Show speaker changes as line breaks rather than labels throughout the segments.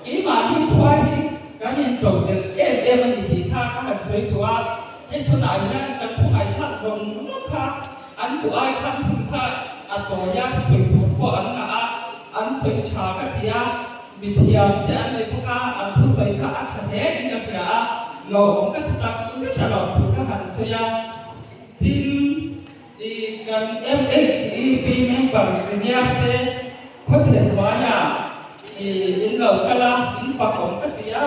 ý mà đi qua đi cá nhân trồng được em anh thì tha các hạt sấy của em thôi này nha chẳng thu ai khác dùng rất khác anh của ai khác cũng khác anh tổ ya sấy của anh là anh sấy trà cái gì vì thì anh này cũng anh thu sấy cả anh sẽ hết những cái lo cái ta cũng sẽ lo các hạt sấy tin thì cần MHCP members cái nhà thế có thể hóa nhà in lo kala in fa kom ka tia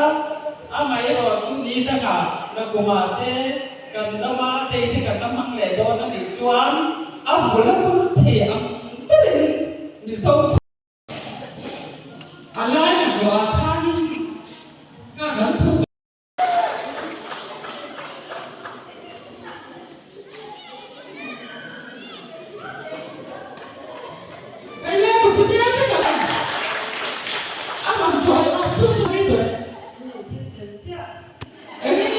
amai ro chu ni ta ka na kuma te kan lama te te kan lamang le do na ni chuan a bula kun the am te ni so ala na do a khan ka gan thu ai le ko tu dia ta ka a ma choi ma tu ni tu
人家。
哎